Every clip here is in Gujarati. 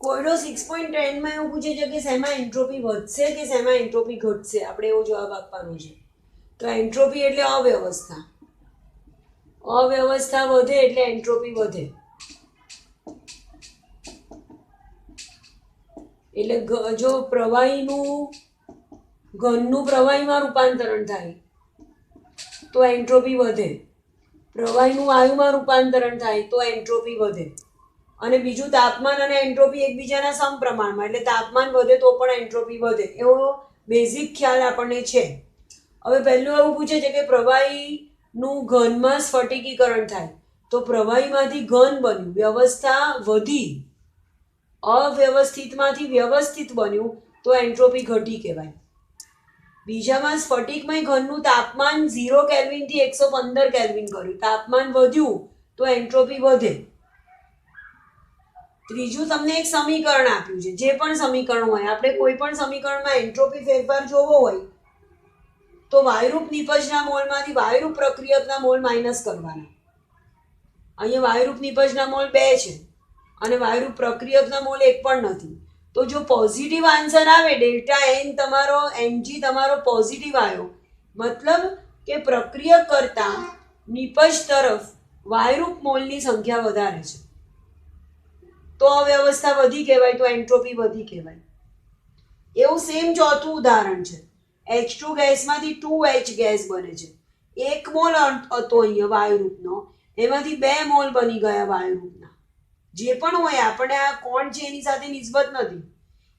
કોયડો 6.10 માં એવું પૂછે છે કે શેમાં એન્ટ્રોપી વધશે કે શેમાં એન્ટ્રોપી ઘટશે, આપણે એવો જવાબ આપવાનો છે. તો એન્ટ્રોપી એટલે અવ્યવસ્થા, અવ્યવસ્થા વધે એટલે એન્ટ્રોપી વધે. એટલે જો પ્રવાહીનું ઘનનું પ્રવાહીમાં રૂપાંતરણ થાય તો એન્ટ્રોપી વધે, પ્રવાહીનું વાયુમાં રૂપાંતરણ થાય તો એન્ટ્રોપી વધે. અને બીજું તાપમાન અને એન્ટ્રોપી એકબીજાના સમપ્રમાણમાં, એટલે તાપમાન વધે તો પણ એન્ટ્રોપી વધે, એવો બેઝિક ખ્યાલ આપણને છે. હવે પહેલું એવું પૂછે છે કે પ્રવાહીનું ઘનમાં સ્ફટિકીકરણ થાય તો પ્રવાહીમાંથી ઘન બન્યું, વ્યવસ્થા વધી, અવ્યવસ્થિતમાંથી વ્યવસ્થિત બન્યું તો એન્ટ્રોપી ઘટી કહેવાય. બીજામાં સ્ફટિકમય ઘનનું તાપમાન 0 કેલ્વિનથી 115 કેલ્વિન કર્યું, તાપમાન વધ્યું તો એન્ટ્રોપી વધે. ત્રીજું તમને એક સમીકરણ આપ્યું છે, જે પણ સમીકરણ હોય, આપણે કોઈ પણ સમીકરણમાં એન્ટ્રોપી ફેરફાર જોવો હોય તો વાયુરૂપ નિપજના મોલમાંથી વાયુરૂપ પ્રક્રિયકના મોલ માઇનસ કરવાના. અહીંયા વાયુરૂપ નિપજના મોલ 2 છે અને વાયુરૂપ પ્રક્રિયકના મોલ 1 પણ નથી. તો જો પોઝિટિવ આન્સર આવે, ડેલ્ટા એન તમારો, એનજી તમારો પોઝિટિવ આવ્યો, મતલબ કે પ્રક્રિયક કરતા નિપજ તરફ વાયુરૂપ મોલની સંખ્યા વધારે છે, તો અવ્યવસ્થા વધી કહેવાય, તો એન્ટ્રોપી વધી કહેવાય. એવું સેમ ચોથું ઉદાહરણ છે. H2 ગેસમાંથી 2H ગેસ બને છે. 1 મોલ હતો અહીંયા વાયુરૂપનો, એમાંથી 2 મોલ બની ગયા વાયુરૂપના. જે પણ હોય, આપણે આ કોણ છે એની સાથે નિસ્બત નથી.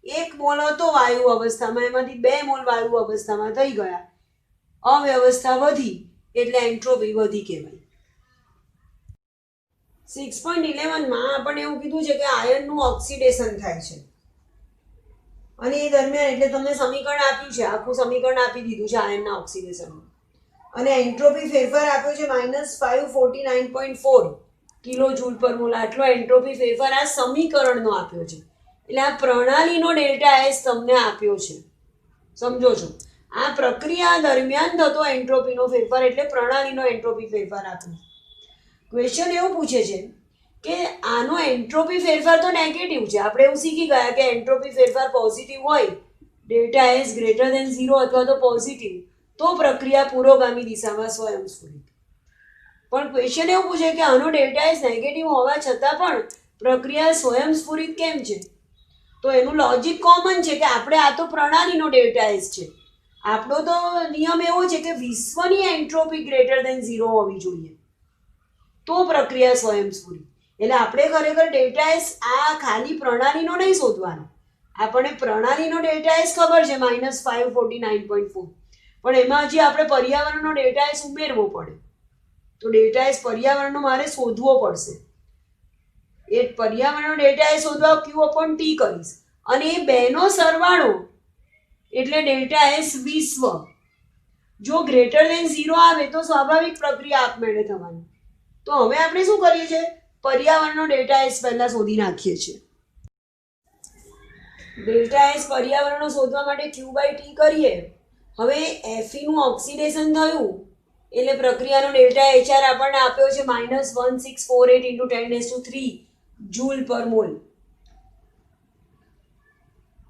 1 મોલ હતો વાયુ અવસ્થામાં, એમાંથી 2 મોલ વાયુ અવસ્થામાં થઈ ગયા, અવ્યવસ્થા વધી એટલે એન્ટ્રોપી વધી કહેવાય. 6.11 માં આપણને એવું કીધું છે કે આયનનું ઓક્સિડેશન થાય છે અને એ દરમિયાન, એટલે તમને સમીકરણ આપ્યું છે, આખું સમીકરણ આપી દીધું છે આયનના ઓક્સિડેશનનું, અને એન્ટ્રોપી ફેરફાર આપ્યો છે -549.4 કિલો જૂલ પર મોલ. આટલો એન્ટ્રોપી ફેરફાર આ સમીકરણનો આપ્યો છે, એટલે આ પ્રણાલીનો ડેલ્ટા એસ તમને આપ્યો છે, સમજો છો? આ પ્રક્રિયા દરમિયાન થતો એન્ટ્રોપીનો ફેરફાર એટલે પ્રણાલીનો એન્ટ્રોપી ફેરફાર આપ્યો. ક્વેશ્ચન એવું પૂછે છે કે આનો એન્ટ્રોપી ફેરફાર તો નેગેટિવ છે, આપણે એવું શીખી ગયા કે એન્ટ્રોપી ફેરફાર પોઝિટિવ હોય, ડેલ્ટા એસ ગ્રેટર ધેન 0 અથવા તો પોઝિટિવ, તો પ્રક્રિયા પુરોગામી દિશામાં સ્વયંસ્ફુરિત. પણ ક્વેશ્ચન એવું પૂછે કે આનો ડેલ્ટા એસ નેગેટિવ હોવા છતાં પણ પ્રક્રિયા સ્વયંસ્ફુરિત કેમ છે? તો એનું લોજિક કોમન છે કે આપણે આ તો પ્રણાલીનો ડેલ્ટા એસ છે, આપણો તો નિયમ એવો છે કે વિશ્વની એન્ટ્રોપી ગ્રેટર ધેન 0 હોવી જોઈએ તો પ્રક્રિયા સ્વયંસ્ફુરિત. એટલે આપણે ખરેખર ડેલ્ટા એસ આ ખાલી પ્રણાલીનો નહીં શોધવાનો, આપણને પ્રણાલીનો ડેલ્ટા એસ ખબર છે -549.4, પણ એમાં હજી આપણે પર્યાવરણનો ડેલ્ટા એસ ઉમેરવો પડે. તો ડેલ્ટા એસ પર્યાવરણનો મારે શોધવો પડશે. એ પર્યાવરણનો ડેલ્ટા એસ શોધવા Q/T કરીશ, અને એ બેનો સરવાળો એટલે ડેલ્ટા એસ વિશ્વ. જો ગ્રેટર ધેન 0 આવે તો સ્વાભાવિક પ્રક્રિયા આપમેળે થવાની. તો હવે આપણે શું કરીએ છીએ? પર્યાવરણનો ડેલ્ટા એસ પહેલા શોધી નાખીએ છીએ. ડેલ્ટા એસ પર્યાવરણનો શોધવા માટે Q/T કરીએ. હવે Fe નું ઓક્સિડેશન થયું એટલે પ્રક્રિયાનો ડેલ્ટા HR આપણને આપ્યો છે -1648 × 10⁻³ જૂલ પર મોલ.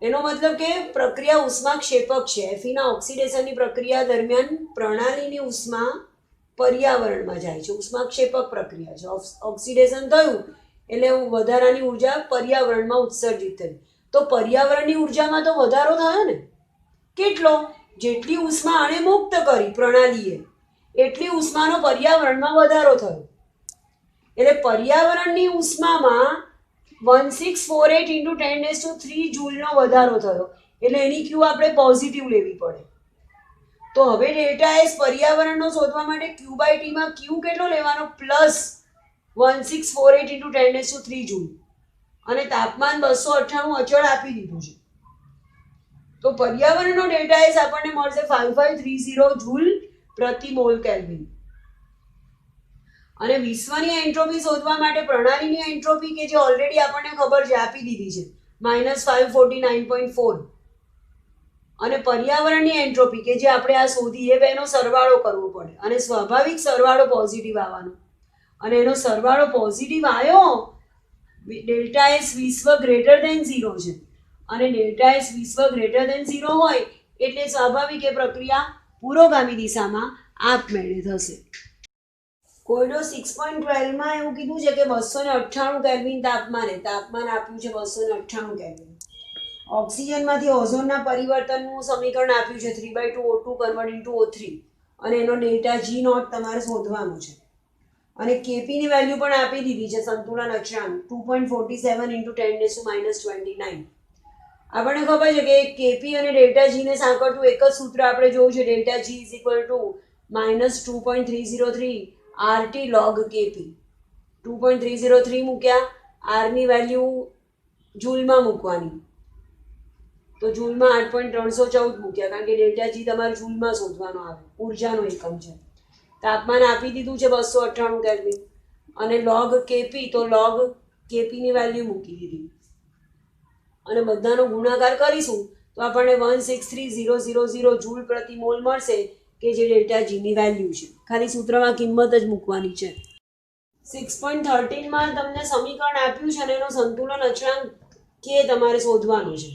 એનો મતલબ કે પ્રક્રિયા ઉષ્માક્ષેપક છે. Fe ના ઓક્સિડેશનની પ્રક્રિયા દરમિયાન પ્રણાલીની ઉષ્મા પર્યાવરણમાં જાય છે, ઉષ્માક્ષેપક પ્રક્રિયા છે. ઓક્સિડેશન થયું એટલે વધારાની ઉર્જા પર્યાવરણમાં ઉત્સર્જિત થઈ. તો પર્યાવરણની ઉર્જામાં તો વધારો થયો ને. કેટલો? જેટલી ઉષ્મા આણે મુક્ત કરી પ્રણાલીએ, એટલી ઉષ્માનો પર્યાવરણમાં વધારો થયો. એટલે પર્યાવરણની ઉષ્મામાં 1648 × 10⁻³ જૂલનો વધારો થયો, એટલે એની Q આપણે પોઝિટિવ લેવી પડે. તો હવે ડેલ્ટા એસ પર્યાવરણનો શોધવા માટે Q/T માં Q કેટલો લેવાનો? +1648 × 10⁻³ જૂલ, અને તાપમાન 298 અચળ આપી દીધું છે. તો પર્યાવરણનો ડેલ્ટા એસ આપણને મળશે 5530 જૂલ પ્રતિ મોલ કેલ્વિન. અને વિશ્વની એન્ટ્રોપી શોધવા માટે પ્રણાલીની એન્ટ્રોપી કે જે ઓલરેડી આપણને ખબર છે, આપી દીધી છે -549.4, અને પર્યાવરણની એન્ટ્રોપી કે જે આપણે આ શોધી, એ બેનો સરવાળો કરવો પડે, અને સ્વાભાવિક સરવાળો પોઝિટિવ આવવાનો, અને એનો સરવાળો પોઝિટિવ આવ્યો ડેલ્ટા એસ વિશ્વ ગ્રેટર દેન 0 છે અને ડેલ્ટા એસ વિશ્વ ગ્રેટર દેન 0 હોય એટલે સ્વાભાવિક એ પ્રક્રિયા પુરોગામી દિશામાં આપમેળે થશે. કોયડો 6.12 માં એવું કીધું છે કે 298 કેલ્વિન તાપમાન આપ્યું છે 298 કેલ્વિન. ઓક્સિજનમાંથી ઓઝોનના પરિવર્તનનું સમીકરણ આપ્યું છે 3/2 O2 કન્વર્ટ ઇન્ટુ O3 અને એનો ડેલ્ટા G નોટ તમારે શોધવાનું છે. અને કેપી ની વેલ્યુ પણ આપી દીધી છે સંતુલન અચળાંક 2.47 ઇન્ટુ 10⁻29. આપણને ખબર છે કે કેપી અને ડેલ્ટા જી ને સાંકળતું એક જ સૂત્ર આપણે જોયું છે delta G is equal to -2.303 RT log K. 2.303 મૂક્યા, આર ની વેલ્યુ જૂલમાં મૂકવાની તો જૂલમાં 8.314 મૂક્યા કારણ કે ડેલ્ટા જી તમારે જૂલમાં શોધવાનો આવે, ઉર્જાનો એકમ છે. તાપમાન આપી દીધું છે 298 કેલ્વિન અને લોગ કેપી તો લોગ કેપી ની વેલ્યુ મૂકી દીધી અને બધાનો ગુણાકાર કરીશું તો આપણને 163,000 જૂલ પ્રતિ મોલ મળશે કે જે ડેલ્ટા જી ની વેલ્યુ છે. ખાલી સૂત્રમાં કિંમત જ મૂકવાની છે. 6.13 માં તમને સમીકરણ આપ્યું છે અને એનો સંતુલન અચળાંક કે તમારે શોધવાનો છે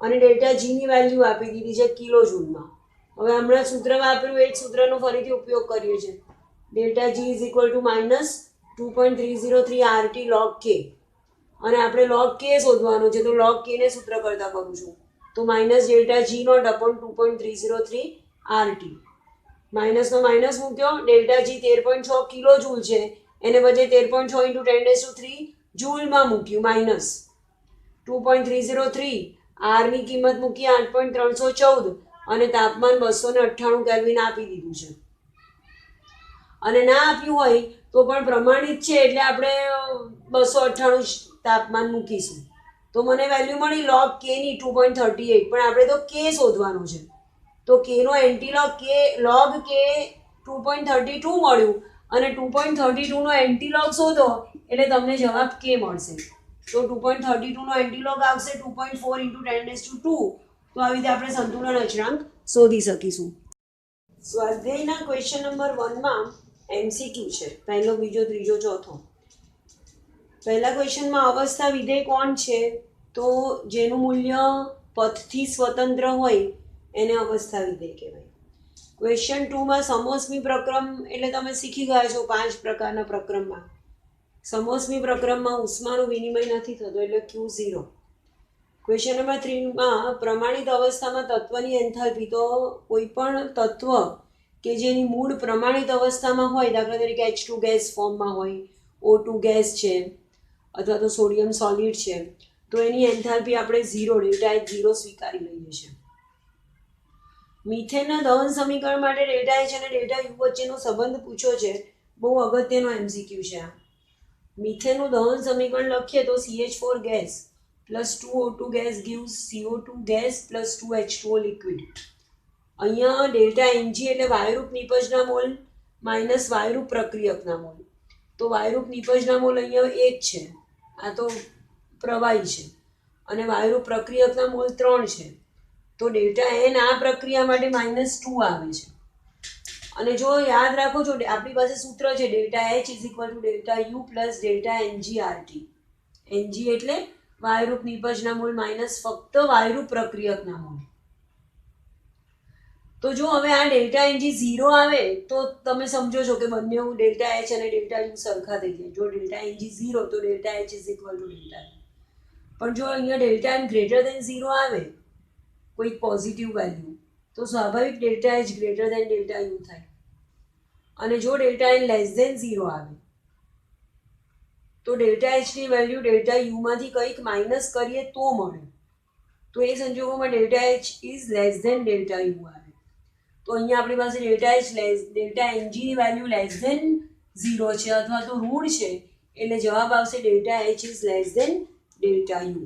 અને ડેલ્ટા જી ની વેલ્યુ આપી દીધી છે કિલો જૂલમાં. હવે હમણાં સૂત્ર વાપર્યું એ જ સૂત્રનો ફરીથી ઉપયોગ કરીએ છીએ. Delta G is equal to -2.303 RT log K અને આપણે log K શોધવાનો છે તો log K ને સૂત્ર કરતા કરું છું તો minus delta G naught upon 2.303 RT. માઇનસનો માઇનસ મૂક્યો, ડેલ્ટા જી 13.6 કિલો જૂલ છે એને બદલે 13.6 ઇન્ટુ 10⁻³ જૂલમાં મૂક્યું માઇનસ 2.303 આર ની કિંમત મૂકી 8.314 અને તાપમાન 298 કેલ્વિન આપી દીધું છે. અને ના આપ્યું હોય તો પણ પ્રમાણિત છે એટલે આપણે 298 તાપમાન મૂકીશું તો મને વેલ્યુ મળી log k ની 2.38 પણ આપણે તો k શોધવાનો છે તો k નો એન્ટીલોગ k log k 2.32 મળ્યું અને 2.32 નો એન્ટીલોગ શોધો એટલે તમને જવાબ k મળશે. તો 2.32 નો એન્ટીલોગ આવશે 2.4 ઇન્ટુ 10⁻². તો આવી રીતે આપણે સંતુલન અચળાંક શોધી શકીશું. સ્વાધ્યાયના ક્વેશ્ચન નંબર 1 માં એમસીક્યુ છે, પહેલો, બીજો, ત્રીજો, ચોથો. પહેલા ક્વેશ્ચનમાં અવસ્થા વિધેય કોણ છે તો જેનું મૂલ્ય પથથી સ્વતંત્ર હોય એને અવસ્થા વિધેય કહેવાય. ક્વેશ્ચન 2 માં સમોષ્મી પ્રક્રમ એટલે તમે શીખી ગયા છો 5 પ્રકારના પ્રક્રમમાં. સમોષ્મી પ્રક્રમમાં ઉષ્માનું વિનિમય નથી થતો એટલે Q0. ક્વેશ્ચન નંબર 3 માં પ્રમાણિત અવસ્થામાં તત્વની એન્થાલ્પી તો કોઈ પણ તત્વ કે જેની મૂળ પ્રમાણિત અવસ્થામાં હોય, દાખલા તરીકે H2 ગેસ ફોર્મમાં હોય, O2 ગેસ છે અથવા તો સોડિયમ સોલિડ છે તો એની એન્થાલ્પી આપણે 0 ડેલ્ટા H 0 સ્વીકારી લઈએ છીએ. મિથેનના દહન સમીકરણ માટે ડેલ્ટા H અને ડેલ્ટા U વચ્ચેનો સંબંધ પૂછ્યો છે. બહુ અગત્યનો એમસીક્યુ છે આ. મિથેનનું દહન સમીકરણ લખીએ તો CH4 gas plus 2O2 gas gives CO2 gas plus 2H2O liquid. અહીંયા ડેલ્ટા Mg એટલે વાયુરૂપ નિપજના મોલ માઇનસ વાયુરૂપ પ્રક્રિયકના મોલ. તો વાયુરૂપ નિપજના મોલ અહીંયા 1 છે, આ તો પ્રવાહી છે અને વાયુરૂપ પ્રક્રિયકના મોલ 3 છે. તો ડેલ્ટા એન આ પ્રક્રિયા માટે -2 આવે છે. અને જો યાદ રાખો છો આપણી પાસે સૂત્ર છે delta H is equal to delta U plus delta NG/RT. NG એટલે વાયુરૂપ નિપજના મોલ માઇનસ ફક્ત વાયુરૂપ પ્રક્રિયકના મોલ. તો જો હવે આ ડેલ્ટા NG 0 આવે તો તમે સમજો છો કે બંને ડેલ્ટા H અને ડેલ્ટા U સરખા થઈ જાય. જો ડેલ્ટા NG 0 તો delta H is equal to delta U. પણ જો અહીંયા ડેલ્ટા N ગ્રેટર દેન 0 આવે કોઈ પોઝિટિવ વેલ્યુ તો સ્વાભાવિક delta H greater than delta U થાય અને જો ડેલ્ટા N લેસ દેન 0 આવે તો ડેલ્ટા H ની વેલ્યુ ડેલ્ટા U માંથી કંઈક માઇનસ કરીએ તો મળે. તો એ સંજોગોમાં delta H is less than delta U આવે. તો અહીંયા આપણી પાસે ડેલ્ટા Ng ની વેલ્યુ લેસ દેન 0 છે અથવા તો ઋણ છે એટલે જવાબ આવશે delta H is less than delta U.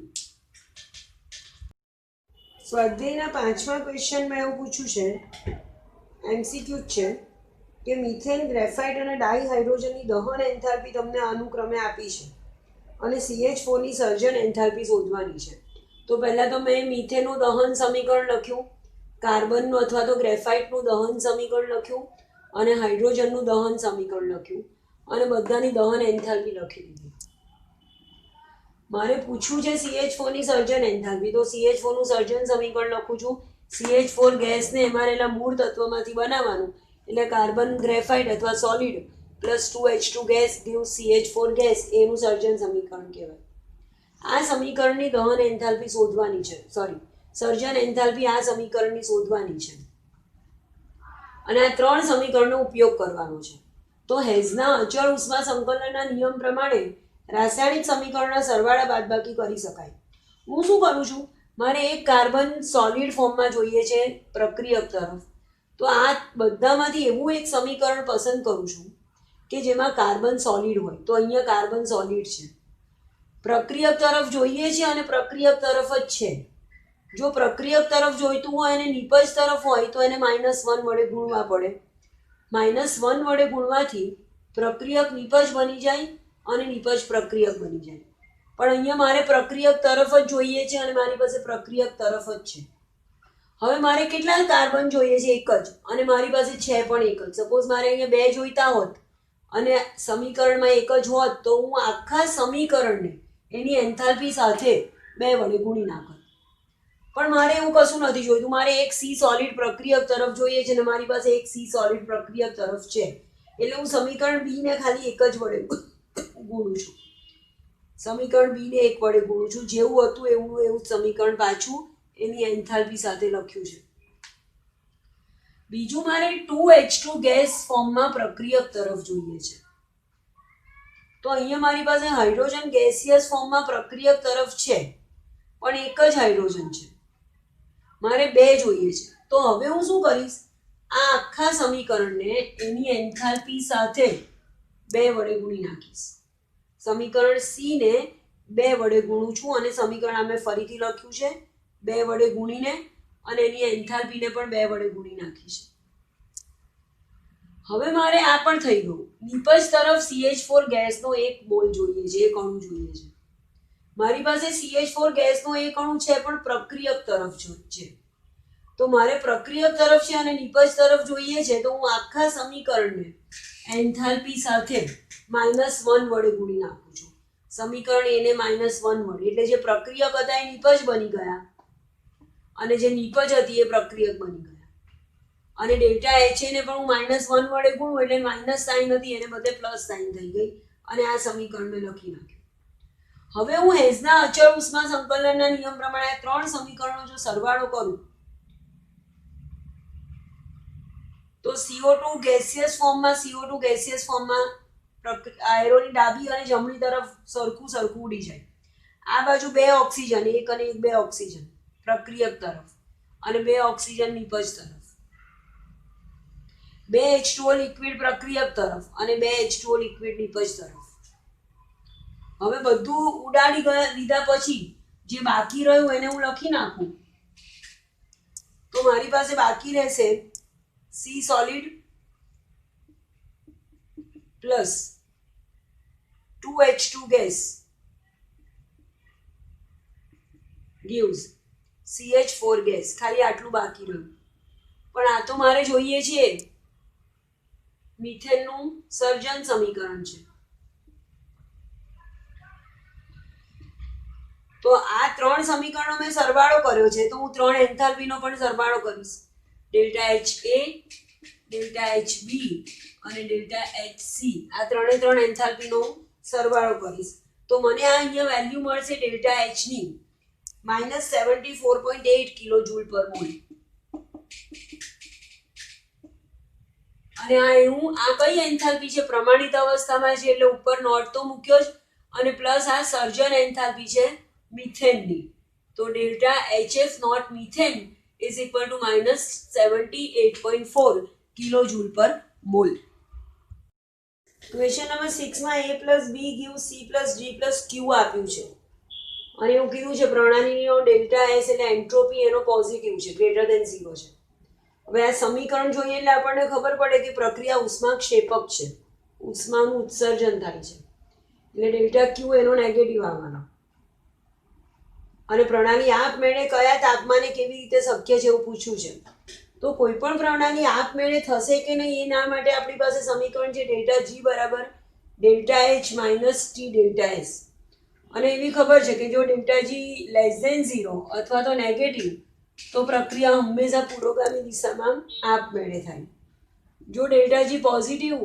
સ્વાધ્યાયના 5મા ક્વેશ્ચનમાં એવું પૂછ્યું છે, એમસીક્યુ છે કે મિથેન, ગ્રેફાઇટ અને ડાયહાઇડ્રોજનની દહન એન્થાલ્પી તમને અનુક્રમે આપી છે અને CH4 ની સર્જન એન્થાલ્પી શોધવાની છે. તો પહેલાં તો મેં મિથેનનું દહન સમીકરણ લખ્યું, કાર્બનનું અથવા તો ગ્રેફાઇટનું દહન સમીકરણ લખ્યું અને હાઇડ્રોજનનું દહન સમીકરણ લખ્યું અને બધાની દહન એન્થાલ્પી લખી દીધી. મારે પૂછવું છે CH4 ની સર્જન એન્થાલ્પી, તો CH4 નું સર્જન સમીકરણ લખું છું. CH4 ગેસને એમાં મૂળ તત્વમાંથી બનાવવાનું, એટલે કાર્બન ગ્રેફાઇટ અથવા solid plus 2H2 gas give CH4 gas, એનું સર્જન સમીકરણ કહેવાય. આ સમીકરણની દહન એન્થાલ્પી શોધવાની છે, સર્જન એન્થાલ્પી આ સમીકરણની શોધવાની છે, અને આ 3 સમીકરણનો ઉપયોગ કરવાનો છે. તો હેઝના અચળ ઉષ્મા સંકલનના નિયમ પ્રમાણે રાસાયણિક સમીકરણના સરવાળા બાદબાકી કરી શકાય. હું શું કરું છું, મારે એક કાર્બન સોલિડ ફોર્મમાં જોઈએ છે પ્રક્રિયક તરફ, તો આ બધામાંથી એવું એક સમીકરણ પસંદ કરું છું કે જેમાં કાર્બન સોલિડ હોય. તો અહીંયા કાર્બન સોલિડ છે. પ્રક્રિયક તરફ જોઈએ છે અને પ્રક્રિયક તરફ જ છે. જો પ્રક્રિયક તરફ જોઈતું હોય અને નિપજ તરફ હોય તો એને -1 વડે ગુણવા પડે. -1 વડે ગુણવાથી પ્રક્રિયક નિપજ બની જાય અને નિપજ પ્રક્રિયક બની જાય. પણ અહીંયા મારે પ્રક્રિયક તરફ જ જોઈએ છે અને મારી પાસે પ્રક્રિયક તરફ જ છે. હવે મારે કેટલા કાર્બન જોઈએ છે? એક જ, અને મારી પાસે છે પણ એક જ. સપોઝ મારે અહીંયા 2 જોઈતા હોત અને સમીકરણમાં એક જ હોત, તો હું આખા સમીકરણને એની એન્થાલ્પી સાથે 2 વડે ગુણી નાખત. પણ મારે એવું કશું નથી જોઈતું. મારે એક C સોલિડ પ્રક્રિયક તરફ જોઈએ છે અને મારી પાસે એક C સોલિડ પ્રક્રિયક તરફ છે, એટલે હું સમીકરણ B ને ખાલી એક જ વડે ગુણું છું. સમીકરણ B ને 1 વડે ગુણું છું. જેવું હતું એવું સમીકરણ પાછું એની એન્થાલ્પી સાથે લખ્યું છે. બીજું, મારે 2H2 ગેસ ફોર્મમાં પ્રક્રિયક તરફ જોઈએ છે. તો અહીંયા મારી પાસે હાઇડ્રોજન ગેસિયસ ફોર્મમાં પ્રક્રિયક તરફ છે, પણ એક જ હાઇડ્રોજન છે. મારે 2 જોઈએ છે. તો હવે હું શું કરીશ, આ આખા સમીકરણને એની એન્થાલ્પી સાથે 2 વડે ગુણી નાખીશ. સમીકરણ C ને 2 વડે ગુણું છું અને સમીકરણ આ મેં ફરીથી લખ્યું છે 2 વડે ગુણીને, અને એની એન્થાલ્પીને પણ 2 વડે ગુણી નાખી છે. હવે મારે આ પણ થઈ ગયું. નિપજ તરફ CH4 ગેસનો 1 મોલ જોઈએ છે, 1 અણુ જોઈએ છે. મારી પાસે CH4 ગેસનો 1 અણુ છે પણ પ્રક્રિયક તરફ છે. તો મારે પ્રક્રિયક તરફ છે અને નિપજ તરફ જોઈએ છે, તો હું આખા સમીકરણને એન્થાલ્પી સાથે -1 વડે ગુણી નાખું છું. સમીકરણ એને -1 વડે, એટલે જે પ્રક્રિયક હતા એ નિપજ બની ગયા અને જે નિપજ હતી એ પ્રક્રિયક બની ગયા. અને ડેલ્ટા H ને પણ હું -1 વડે ગુણું એટલે માઇનસ સાઇન હતી એને બદલે પ્લસ સાઇન થઈ ગઈ, અને આ સમીકરણ મેં લખી નાખ્યું. હવે હું હેઝના અચળ ઉષ્મા સંકલનના નિયમ પ્રમાણે 3 સમીકરણો જો સરવાળો કરું, તો CO2 ગેસિયસ ફોર્મમાં એરોની ડાબી અને જમણી તરફ સરખું ઉડી જાય. આ બાજુ 2 ઓક્સિજન, 1 અને 2 ઓક્સિજન પ્રક્રિયક તરફ અને 2 ઓક્સિજન નિપજ તરફ. 2 H2O લિક્વિડ પ્રક્રિયક તરફ અને 2 H2O લિક્વિડ નિપજ તરફ. હવે બધું ઉડાડી લીધા પછી જે બાકી રહ્યું એને હું લખી નાખું, તો મારી પાસે બાકી રહેશે C solid plus 2H2 gas gives CH4 gas. ખાલી આટલું બાકી રહ્યું. પણ આ તો મારે જોઈએ છે મિથેનનું સર્જન સમીકરણ છે. તો આ 3 સમીકરણો મેં સરવાળો કર્યો છે, તો હું 3 એન્થાલ્પીનો પણ સરવાળો કરીશ. ડેલ્ટા HA, ડેલ્ટા HB અને ડેલ્ટા HC, આ 3 એન્થાલ્પીનો સરવાળો કરીશ. તો મને આ અહીંયા વેલ્યુ મળશે ડેલ્ટા H ની -74.8 કિલોજૂલ પર મોલ. અને આ કઈ એન્થાલ્પી છે? પ્રમાણિત અવસ્થામાં છે, એટલે ઉપર નોટ તો મૂક્યો જ, અને પ્લસ આ સર્જન એન્થાલ્પી છે મિથેનની. તો delta HF naught methane is equal to -78.4 kilojoule પર મોલ. ક્વેશ્ચન નંબર 6 માં A plus B gives C plus D plus Q આપ્યું છે, અને એવું કીધું છે પ્રણાલીનો ડેલ્ટા S એટલે એન્ટ્રોપી એનો પોઝિટિવ છે, ગ્રેટર ધેન 0 છે. હવે આ સમીકરણ જોઈએ એટલે આપણને ખબર પડે કે પ્રક્રિયા ઉષ્માક્ષેપક છે, ઉષ્માનું ઉત્સર્જન થાય છે, એટલે ડેલ્ટા Q એનો નેગેટિવ આવવાનો. અને પ્રણાલી આપમેળે કયા તાપમાને કેવી રીતે શક્ય છે એવું પૂછ્યું છે. તો કોઈ પણ પ્રણાલી આપમેળે થશે કે નહીં એના માટે આપણી પાસે સમીકરણ છે ડેલ્ટા G બરાબર delta H minus T delta S. અને એવી ખબર છે કે જો ડેલ્ટા જી લેસ ધેન 0 અથવા તો નેગેટિવ તો પ્રક્રિયા હંમેશા પુરોગામી દિશામાં આપમેળે થાય. જો ડેલ્ટા જી પોઝિટિવ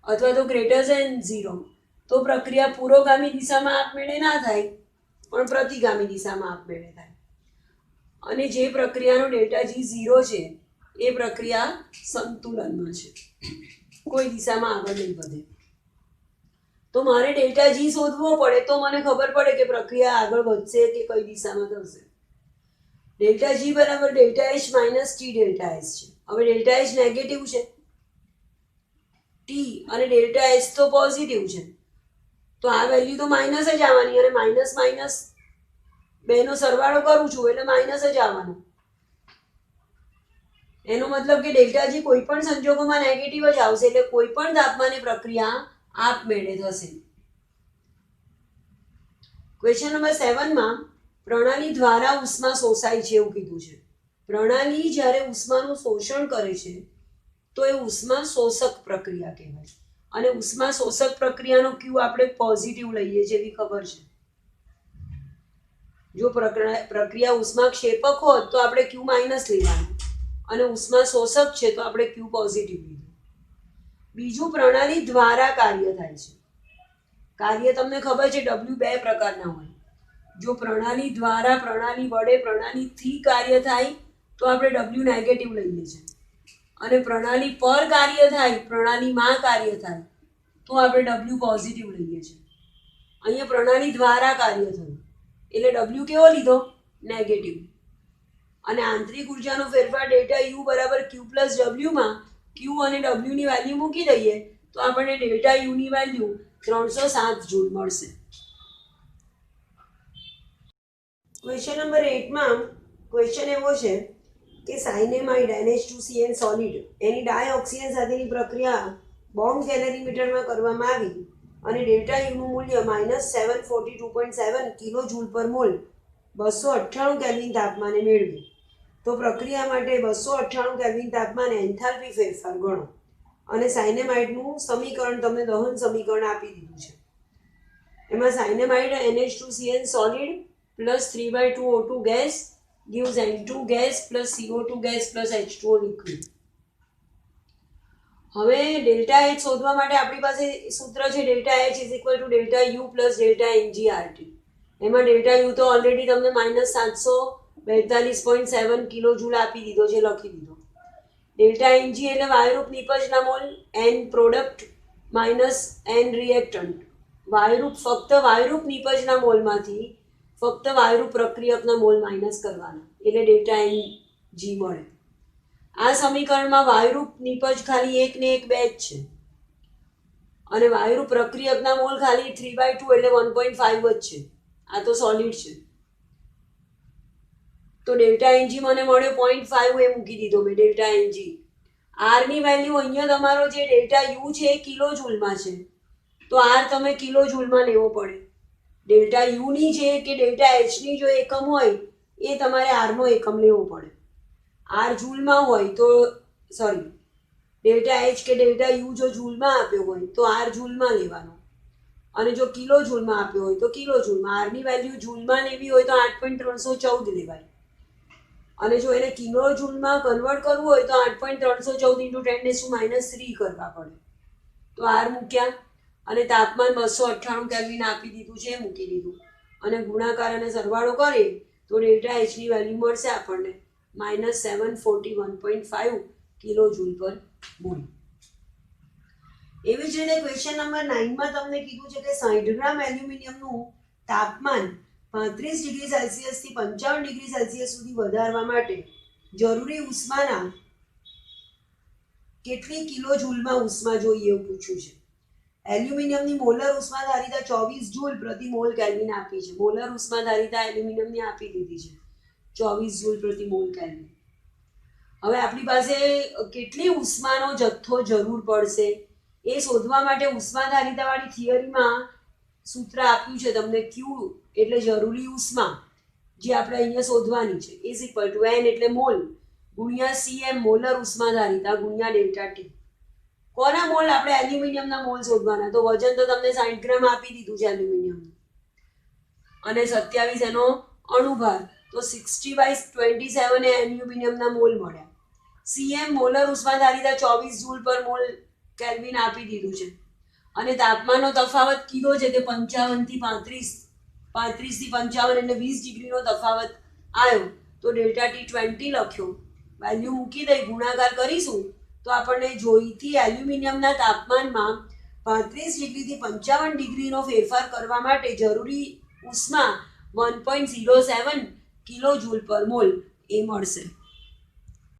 અથવા તો ગ્રેટર ધેન 0 તો પ્રક્રિયા પુરોગામી દિશામાં આપમેળે ના થાય પણ પ્રતિગામી દિશામાં આપમેળે થાય. અને જે પ્રક્રિયાનો ડેલ્ટા જી 0 છે એ પ્રક્રિયા સંતુલનમાં છે, કોઈ દિશામાં આગળ નહીં વધે. તો મારે ડેલ્ટા જી શોધવો પડે તો મને ખબર પડે કે પ્રક્રિયા આગળ વધશે કે કઈ દિશામાં થશે. ડેલ્ટા જી બરાબર delta H minus T delta H છે. હવે ડેલ્ટા એચ નેગેટિવ છે, ટી અને ડેલ્ટા એચ તો પોઝિટિવ છે, તો આ વેલ્યુ તો માઇનસ જ આવવાની, અને માઇનસ માઇનસ બેનો સરવાળો કરું છું એટલે માઇનસ જ આવવાનો. એનો મતલબ કે ડેલ્ટા જી કોઈ પણ સંજોગોમાં નેગેટિવ જ આવશે, એટલે કોઈ પણ તાપમાને પ્રક્રિયા આપમેળે થશે. ક્વેશ્ચન નંબર 7 માં પ્રણાલી દ્વારા ઉષ્મા શોષાય છે એવું કીધું છે. પ્રણાલી જ્યારે ઉષ્માનું શોષણ કરે છે તો એ ઉષ્મા શોષક પ્રક્રિયા કહેવાય. અને ઉષ્મા શોષક પ્રક્રિયાનો ક્યુ આપણે પોઝિટિવ લઈએ છીએ એવી ખબર છે. જો પ્રક્રિયા ઉષ્મા ક્ષેપક હોત તો આપણે ક્યુ માઇનસ લેવાનું, અને ઉષ્મા શોષક છે તો આપણે ક્યુ પોઝિટિવ લીધું. બીજું, પ્રણાલી દ્વારા કાર્ય થાય છે. કાર્ય તમને ખબર છે W બે પ્રકારના હોય. જો પ્રણાલી દ્વારા, પ્રણાલી વડે, પ્રણાલીથી કાર્ય થાય તો આપણે W નેગેટિવ લઈએ છીએ, અને પ્રણાલી પર કાર્ય થાય, પ્રણાલીમાં કાર્ય થાય તો આપણે W પોઝિટિવ લઈએ છીએ. અહીંયા પ્રણાલી દ્વારા કાર્ય થયું એટલે W કેવો લીધો? નેગેટિવ. અને આંતરિક ઉર્જાનો ફેરફાર ડેલ્ટા યુ બરાબર ક્યુ પ્લસ ડબલ્યુમાં ક્યુ અને ડબલ્યુ ની વેલ્યુ મૂકી દઈએ તો આપણને ડેલ્ટા યુ ની વેલ્યુ 307 જૂલ મળશે. ક્વેશ્ચન નંબર 8 માં ક્વેશ્ચન એવો છે કે સાયનેમાઇડ NH2CN સોલિડ એની ડાયઓક્સિજન સાથેની પ્રક્રિયા બોમ્બ કેલરીમીટરમાં કરવામાં આવી અને ડેલ્ટા યુનું મૂલ્ય -742.7 કિલો જૂલ પર મોલ 298 કેલ્વિન તાપમાને મેળવ્યું. તો પ્રક્રિયા માટે 298 કેલ્વિન તાપમાને એન્થાલ્પી ફેરફાર ગણો. અને સાયનેમાઇડનું સમીકરણ તમને દહન સમીકરણ આપી દીધું છે. એમાં સાયનેમાઇડ NH2CN solid plus 3/2O2 gas gives N2 gas plus CO2 gas plus H2O liquid. હવે ડેલ્ટા એચ શોધવા માટે આપણી પાસે સૂત્ર છે delta H is equal to delta you plus delta NgRT. એમાં ડેલ્ટા યુ તો ઓલરેડી તમને -742.7 કિલો જૂલ આપી દીધો છે, લખી દીધો. ડેલ્ટા Ng એટલે વાયુરૂપ નિપજના mole, N product minus N reactant. વાયુરૂપ ફક્ત વાયુરૂપ નિપજના મોલમાંથી ફક્ત વાયુરૂપ પ્રક્રિયકના મોલ માઇનસ કરવાના એટલે ડેલ્ટા Ng મળે. આ સમીકરણમાં વાયુરૂપ નિપજ ખાલી 1 ને 1 બે જ છે, અને વાયુરૂપ પ્રક્રિયકના મોલ ખાલી 3/2 એટલે 1.5 જ છે. આ તો સોલિડ છે. તો ડેલ્ટા Ng મને મળ્યો 0.5, એ મૂકી દીધો મેં ડેલ્ટા Ng. R ની વેલ્યુ અહીંયા તમારો જે ડેલ્ટા યુ છે એ કિલો જૂલમાં છે, તો R તમે કિલો જૂલમાં લેવો પડે. ડેલ્ટા યુ ની જે કે ડેલ્ટા એચ ની જો એકમ હોય એ તમારે R નો એકમ લેવો પડે. R જૂલમાં હોય તો sorry delta H K delta you જો જૂલમાં આપ્યો હોય તો R જૂલમાં લેવાનો, અને જો કિલો જૂલમાં આપ્યો હોય તો કિલો જૂલમાં. R ની વેલ્યુ જૂલમાં લેવી હોય તો 8.314 લેવાય, અને જો એને કિલો જૂલમાં કન્વર્ટ કરવું હોય તો 8.314 × 10⁻³ કરવા પડે. તો R મૂક્યા, અને તાપમાન 298 કેલ્વિન આપી દીધું છે, મૂકી દીધું, અને ગુણાકાર અને સરવાળો કરે તો ડેલ્ટા એચ ની વેલ્યુ મળશે આપણને -741.5 કિલો જૂલ પર મોલ. એવી જ રીતે ક્વેશ્ચન નંબર 9 માં તમને કીધું છે કે 60 ગ્રામ એલ્યુમિનિયમનું તાપમાન 35 ડિગ્રી સેલ્સિયસ થી 55 ડિગ્રી સેલ્સિયસ સુધી વધારવા માટે જરૂરી ઉષ્માના કેટલી કિલો જૂલમાં ઉષ્મા જોઈએ એવું પૂછ્યું છે. એલ્યુમિનિયમની મોલર ઉષ્માધારિતા 24 જૂલ પ્રતિ મોલ કેલ્વિન આપી છે. મોલર ઉષ્માધારિતા એલ્યુમિનિયમની આપી દીધી છે 24 જૂલ પ્રતિ મોલ કેલ્વિન. હવે આપણી પાસે કેટલી ઉષ્માનો જથ્થો જરૂર પડશે એ શોધવા માટે ઉષ્માધારિતાવાળી થિયરીમાં સૂત્ર આપ્યું છે તમને ક્યુ એટલે જરૂરી ઉષ્મા, જે આપણે અહીંયા શોધવાની છે, ઇઝ ઇક્વલ ટુ N એટલે મોલ ગુણ્યા Cm મોલર ઉષ્માધારિતા ગુણ્યા ડેલ્ટા ટી. કોના મોલ? આપણે એલ્યુમિનિયમના મોલ શોધવાના. તો વજન તો તમને 60 ગ્રામ આપી દીધું છે એલ્યુમિનિયમનું. અને 27 એનો અણુભાર, તો 60/27 એ એલ્યુમિનિયમના મોલ મળ્યા. સીએમ મોલર ઉષ્માધારિતા 24 જૂલ પર મોલ કેલ્વિન આપી દીધું છે. અને તાપમાનનો તફાવત કીધો છે કે 55 થી 35, 35 થી 55 એટલે 20 ડિગ્રીનો તફાવત આવ્યો. તો ડેલ્ટા T20 લખ્યો, વેલ્યુ મૂકી દઈ ગુણાકાર કરીશું તો આપણને જોઈતી એલ્યુમિનિયમના તાપમાનમાં 35 ડિગ્રીથી 55 ડિગ્રીનો ફેરફાર કરવા માટે જરૂરી ઉષ્મા 1.07 કિલો જૂલ પર મોલ એ મળશે.